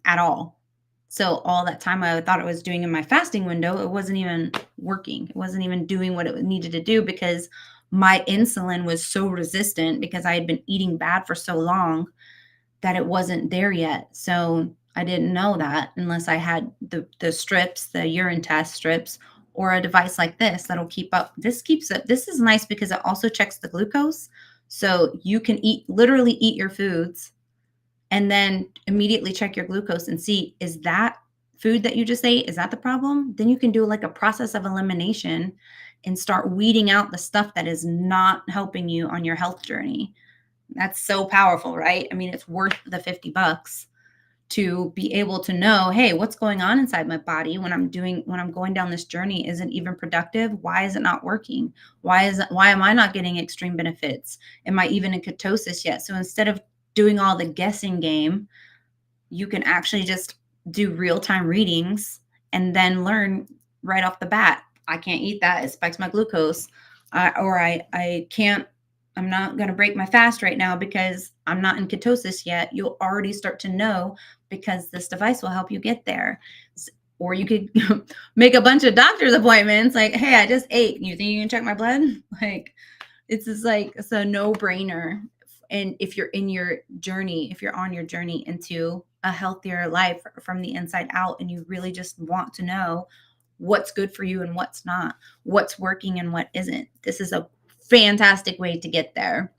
at all. So all that time I thought I was doing in my fasting window, it wasn't even working. It wasn't even doing what it needed to do because my insulin was so resistant because I had been eating bad for so long that it wasn't there yet. So I didn't know that unless I had the strips, the urine test strips, or a device like this that'll keep up. This is nice because it also checks the glucose. So you can literally eat your foods and then immediately check your glucose and see, is that food that you just ate, is that the problem? Then you can do like a process of elimination and start weeding out the stuff that is not helping you on your health journey. That's so powerful, right? I mean, it's worth the $50 to be able to know, hey, what's going on inside my body when I'm going down this journey isn't even productive. Why is it not working? Why am I not getting extreme benefits? Am I even in ketosis yet? So instead of doing all the guessing game, you can actually just do real-time readings and then learn right off the bat. I can't eat that. It spikes my glucose. I can't, I'm not going to break my fast right now because I'm not in ketosis yet, you'll already start to know, because this device will help you get there. Or you could make a bunch of doctor's appointments like, hey, I just ate. You think you can check my blood? Like, it's just like, it's a no-brainer. And if you're in your journey, if you're on your journey into a healthier life from the inside out, and you really just want to know what's good for you and what's not, what's working and what isn't, this is a fantastic way to get there.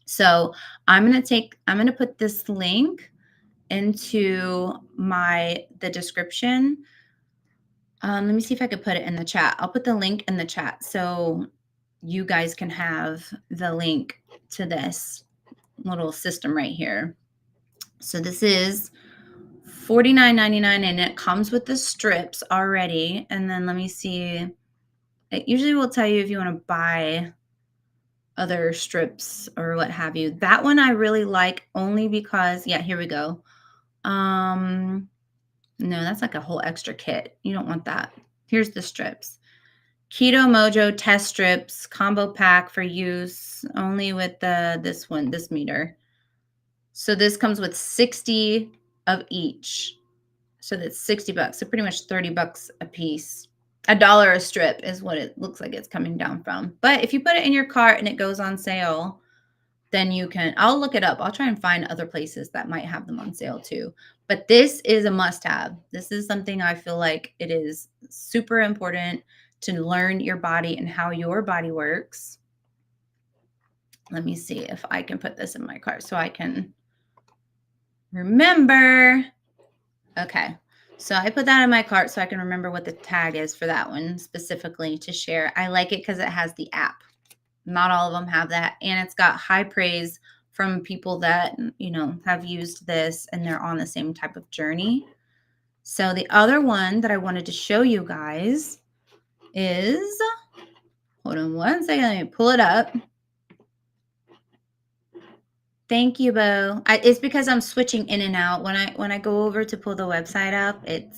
So I'm going to put this link into the description. Let me see if I could put it in the chat. I'll put the link in the chat so you guys can have the link to this little system right here. So this is $49.99 and it comes with the strips already. And then let me see. It usually will tell you if you want to buy other strips or what have you. That one I really like only because, yeah, here we go. No, that's like a whole extra kit. You don't want that. Here's the strips. Keto Mojo test strips combo pack for use only with this meter. So this comes with 60 of each. So that's $60. So pretty much $30 a piece. $1 a strip is what it looks like it's coming down from. But if you put it in your cart and it goes on sale, then you can, I'll look it up. I'll try and find other places that might have them on sale too. But this is a must-have. This is something I feel like it is super important to learn your body and how your body works. Let me see if I can put this in my cart so I can remember. Okay. So I put that in my cart so I can remember what the tag is for that one specifically to share. I like it because it has the app. Not all of them have that. And it's got high praise from people that, have used this and they're on the same type of journey. So the other one that I wanted to show you guys is, hold on one second, let me pull it up. Thank you, Bo. It's because I'm switching in and out. When I go over to pull the website up, it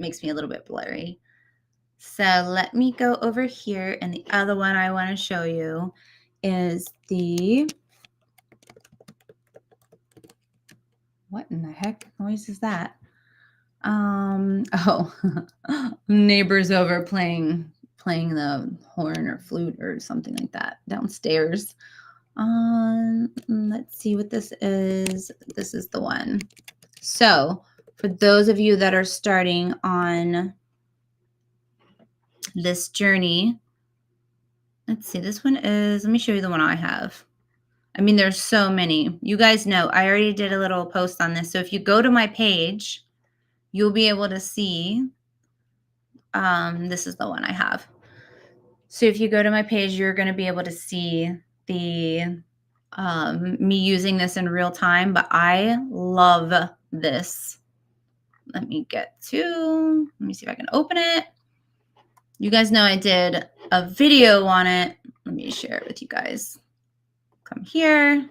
makes me a little bit blurry. So let me go over here. And the other one I want to show you is what in the heck noise is that? Neighbors over playing the horn or flute or something like that downstairs. Let's see what this is. This is the one. So for those of you that are starting on this journey, let's see, this one is, let me show you the one I have. I mean, there's so many. You guys know, I already did a little post on this. So if you go to my page, you'll be able to see, this is the one I have. So if you go to my page, you're going to be able to see the me using this in real time, but I love this. Let me see if I can open it. You guys know I did a video on it. Let me share it with you guys. Come here,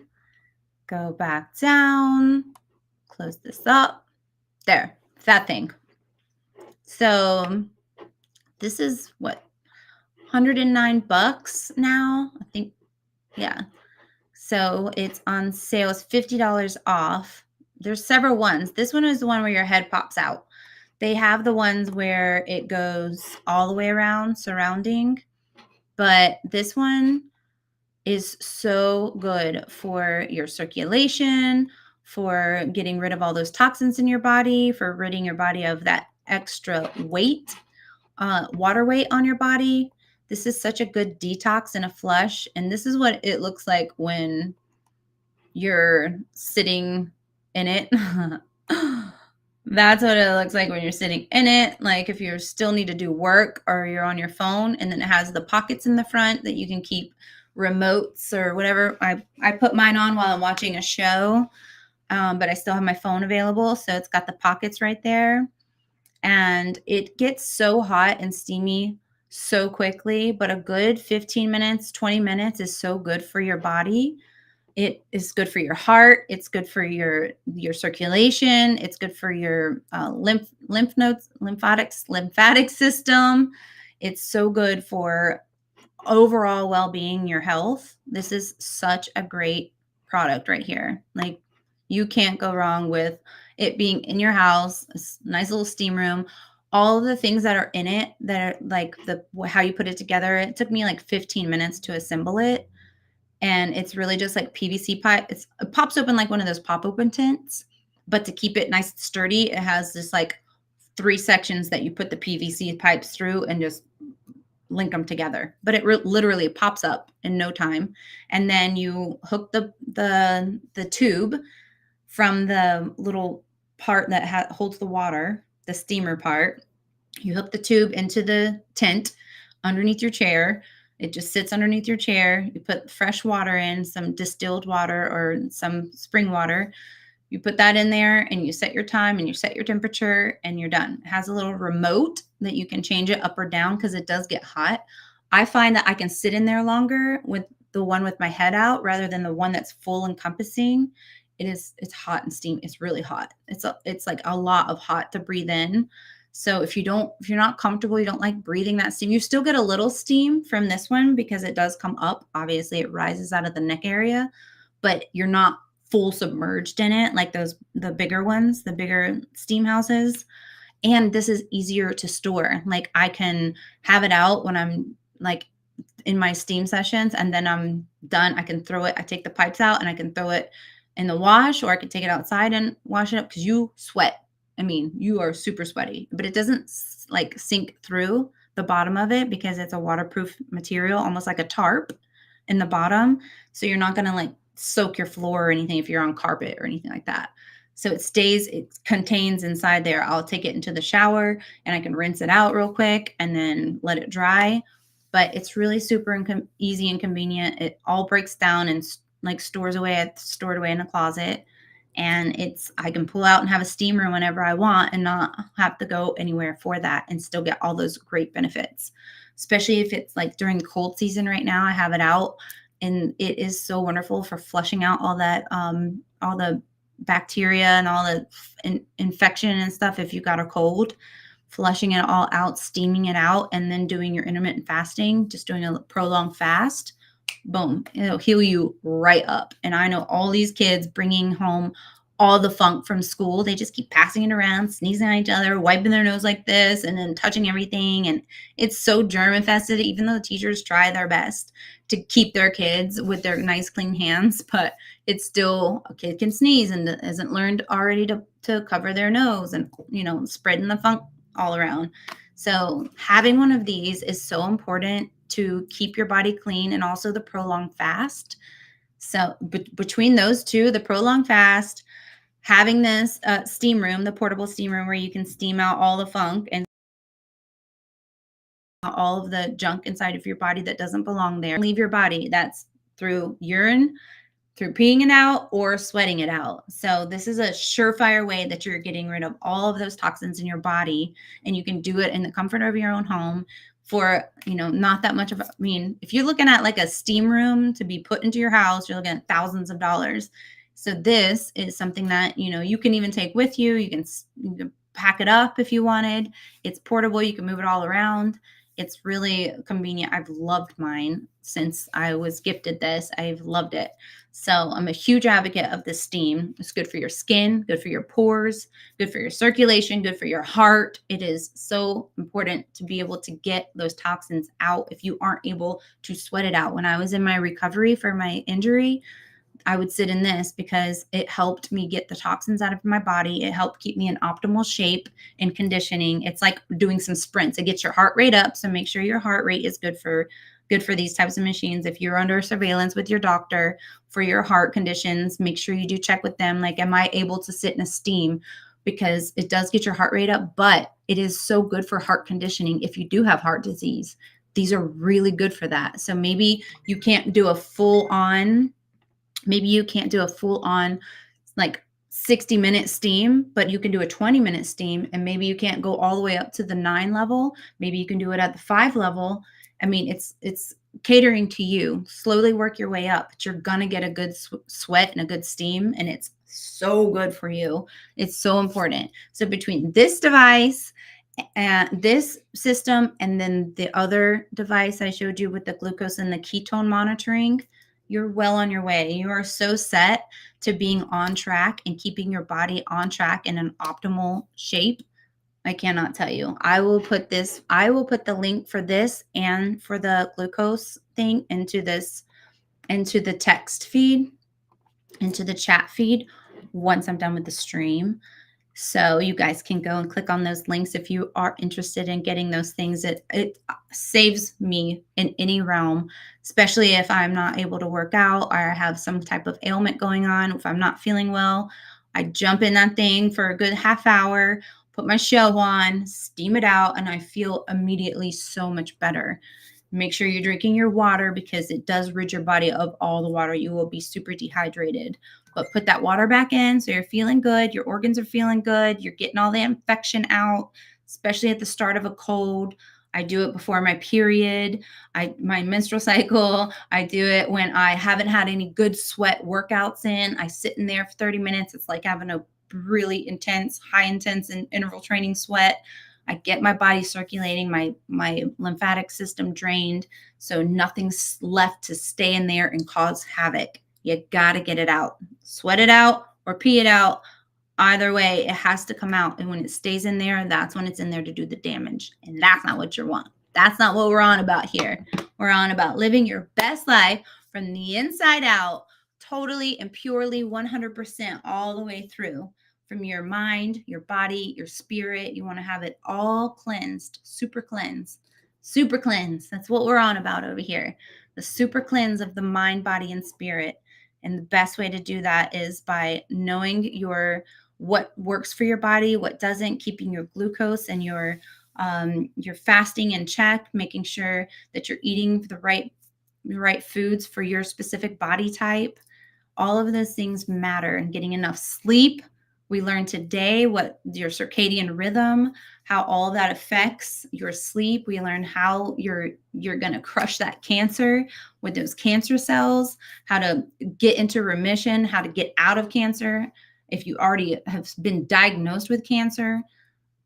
go back down, close this up. There, that thing. So this is what, $109 now, I think. Yeah. So it's on sale. It's $50 off. There's several ones. This one is the one where your head pops out. They have the ones where it goes all the way around, surrounding. But this one is so good for your circulation, for getting rid of all those toxins in your body, for ridding your body of that extra weight, water weight on your body. This is such a good detox and a flush. And this is what it looks like when you're sitting in it. That's what it looks like when you're sitting in it. Like if you still need to do work or you're on your phone, and then it has the pockets in the front that you can keep remotes or whatever. I put mine on while I'm watching a show, but I still have my phone available. So it's got the pockets right there. And it gets so hot and steamy so quickly, but a good 15 minutes, 20 minutes is so good for your body. It is good for your heart. It's good for your circulation. It's good for your lymphatic system. It's so good for overall well-being, your health, this is such a great product right here. Like, you can't go wrong with it being in your house, a nice little steam room. All of the things that are in it that are like how you put it together. It took me like 15 minutes to assemble it. And it's really just like PVC pipe. It pops open like one of those pop open tents, but to keep it nice and sturdy, it has this like 3 sections that you put the PVC pipes through and just link them together. But it literally pops up in no time. And then you hook the tube from the little part that holds the water, the steamer part. You hook the tube into the tent underneath your chair. It just sits underneath your chair. You put fresh water in, some distilled water or some spring water. You put that in there and you set your time and you set your temperature and you're done. It has a little remote that you can change it up or down because it does get hot. I find that I can sit in there longer with the one with my head out rather than the one that's full encompassing. It's hot and steam. It's really hot. It's like a lot of hot to breathe in. So if you're not comfortable, you don't like breathing that steam, you still get a little steam from this one because it does come up. Obviously it rises out of the neck area, but you're not full submerged in it like the bigger ones, the bigger steam houses. And this is easier to store. Like, I can have it out when I'm like in my steam sessions and then I'm done. I can throw it. I take the pipes out and I can throw it in the wash, or I can take it outside and wash it up because you sweat. I mean, you are super sweaty, but it doesn't like sink through the bottom of it because it's a waterproof material, almost like a tarp in the bottom. So you're not going to like soak your floor or anything if you're on carpet or anything like that. So it contains inside there. I'll take it into the shower and I can rinse it out real quick and then let it dry. But it's really super easy and convenient. It all breaks down and like stored away in a closet. And I can pull out and have a steam room whenever I want and not have to go anywhere for that and still get all those great benefits, especially if it's like during cold season right now. I have it out and it is so wonderful for flushing out all that, all the bacteria and all the infection and stuff. If you got a cold, flushing it all out, steaming it out, and then doing your intermittent fasting, just doing a prolonged fast, boom, it'll heal you right up. And I know all these kids bringing home all the funk from school. They just keep passing it around, sneezing on each other, wiping their nose like this, and then touching everything. And it's so germ infested, even though the teachers try their best to keep their kids with their nice, clean hands. But it's still, a kid can sneeze and hasn't learned already to cover their nose and, spreading the funk all around. So having one of these is so important to keep your body clean, and also the prolonged fast. So between those two, the prolonged fast, having this steam room, the portable steam room where you can steam out all the funk and all of the junk inside of your body that doesn't belong there, leave your body. That's through urine, through peeing it out, or sweating it out. So this is a surefire way that you're getting rid of all of those toxins in your body, and you can do it in the comfort of your own home for, not that much of if you're looking at like a steam room to be put into your house, you're looking at thousands of dollars. So this is something that, you can even take with you. You can pack it up if you wanted. It's portable. You can move it all around. It's really convenient. I've loved mine since I was gifted this. I've loved it. So I'm a huge advocate of this steam. It's good for your skin, good for your pores, good for your circulation, good for your heart. It is so important to be able to get those toxins out if you aren't able to sweat it out. When I was in my recovery for my injury, I would sit in this because it helped me get the toxins out of my body. It helped keep me in optimal shape and conditioning. It's like doing some sprints. It gets your heart rate up. So make sure your heart rate is good for these types of machines. If you're under surveillance with your doctor for your heart conditions, make sure you do check with them. Like, am I able to sit in a steam? Because it does get your heart rate up, but it is so good for heart conditioning. If you do have heart disease, these are really good for that. So maybe you can't do a full on like 60-minute steam, but you can do a 20-minute steam, and maybe you can't go all the way up to the 9 level. Maybe you can do it at the 5 level. I mean, it's catering to you. Slowly work your way up, but you're going to get a good sweat and a good steam, and it's so good for you. It's so important. So between this device this system and then the other device I showed you with the glucose and the ketone monitoring, you're well on your way. You are so set to being on track and keeping your body on track in an optimal shape. I cannot tell you. I will put the link for this and for the glucose thing into the text feed, into the chat feed once I'm done with the stream. So you guys can go and click on those links if you are interested in getting those things. It saves me in any realm, especially if I'm not able to work out or I have some type of ailment going on. If I'm not feeling well, I jump in that thing for a good half hour, put my show on, steam it out, and I feel immediately so much better. Make sure you're drinking your water because it does rid your body of all the water. You will be super dehydrated. But put that water back in so you're feeling good. Your organs are feeling good. You're getting all the infection out, especially at the start of a cold. I do it before my period, my menstrual cycle. I do it when I haven't had any good sweat workouts in. I sit in there for 30 minutes. It's like having a really intense, high intense and interval training sweat. I get my body circulating, my lymphatic system drained, so nothing's left to stay in there and cause havoc. You got to get it out. Sweat it out or pee it out. Either way, it has to come out. And when it stays in there, that's when it's in there to do the damage. And that's not what you want. That's not what we're on about here. We're on about living your best life from the inside out, totally and purely 100% all the way through. From your mind, your body, your spirit. You want to have it all cleansed, super cleanse. Super cleanse. That's what we're on about over here. The super cleanse of the mind, body, and spirit. And the best way to do that is by knowing what works for your body, what doesn't, keeping your glucose and your fasting in check, making sure that you're eating the right foods for your specific body type. All of those things matter, and getting enough sleep. We learned today what your circadian rhythm, how all that affects your sleep. We learned how you're going to crush that cancer with those cancer cells, how to get into remission, how to get out of cancer if you already have been diagnosed with cancer.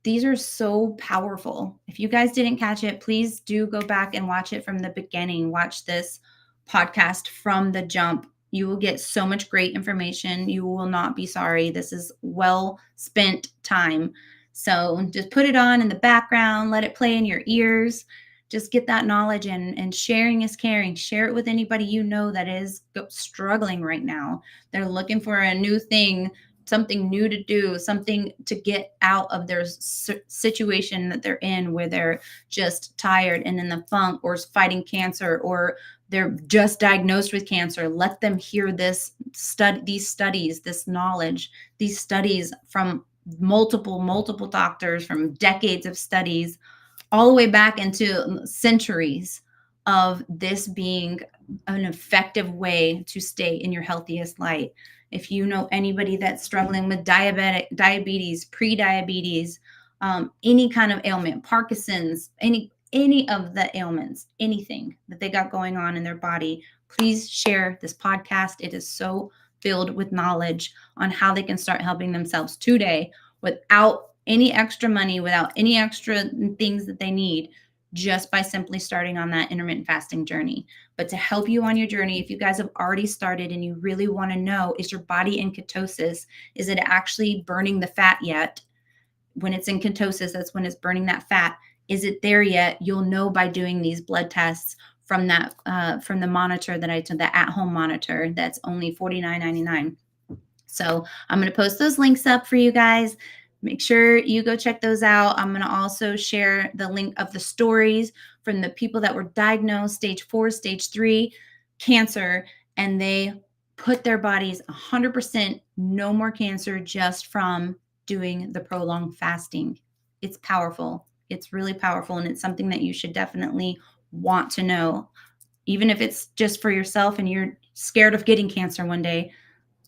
These are so powerful. If you guys didn't catch it, please do go back and watch it from the beginning. Watch this podcast from the jump. You will get so much great information. You will not be sorry. This is well spent time. So just put it on in the background. Let it play in your ears. Just get that knowledge, and sharing is caring. Share it with anybody you know that is struggling right now. They're looking for a new thing, something new to do, something to get out of their situation that they're in, where they're just tired and in the funk, or fighting cancer, or they're just diagnosed with cancer. Let them hear these studies, this knowledge, these studies from multiple doctors, from decades of studies, all the way back into centuries of this being an effective way to stay in your healthiest light. If you know anybody that's struggling with diabetes, pre-diabetes, any kind of ailment, Parkinson's, any of the ailments, anything that they got going on in their body, please share this podcast. It is so filled with knowledge on how they can start helping themselves today without any extra money, without any extra things that they need, just by simply starting on that intermittent fasting journey. But to help you on your journey, if you guys have already started and you really want to know, is your body in ketosis? Is it actually burning the fat yet? When it's in ketosis, that's when it's burning that fat. Is it there yet? You'll know by doing these blood tests from the monitor that I took, the at-home monitor. That's only $49.99. So I'm going to post those links up for you guys. Make sure you go check those out. I'm going to also share the link of the stories from the people that were diagnosed stage 4, stage 3 cancer, and they put their bodies 100% no more cancer just from doing the prolonged fasting. It's powerful. It's really powerful, and it's something that you should definitely want to know. Even if it's just for yourself and you're scared of getting cancer one day,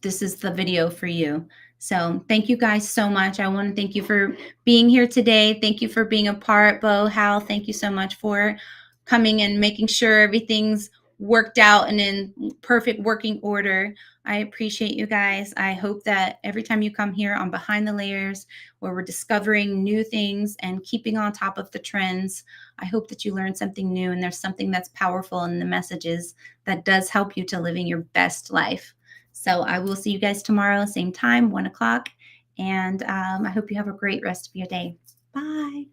this is the video for you. So thank you guys so much. I want to thank you for being here today. Thank you for being a part. Bo, Hal, thank you so much for coming and making sure everything's worked out and in perfect working order. I appreciate you guys. I hope that every time you come here on Behind the Layers, where we're discovering new things and keeping on top of the trends, I hope that you learn something new and there's something that's powerful in the messages that does help you to living your best life. So I will see you guys tomorrow, same time, 1 o'clock. And I hope you have a great rest of your day. Bye.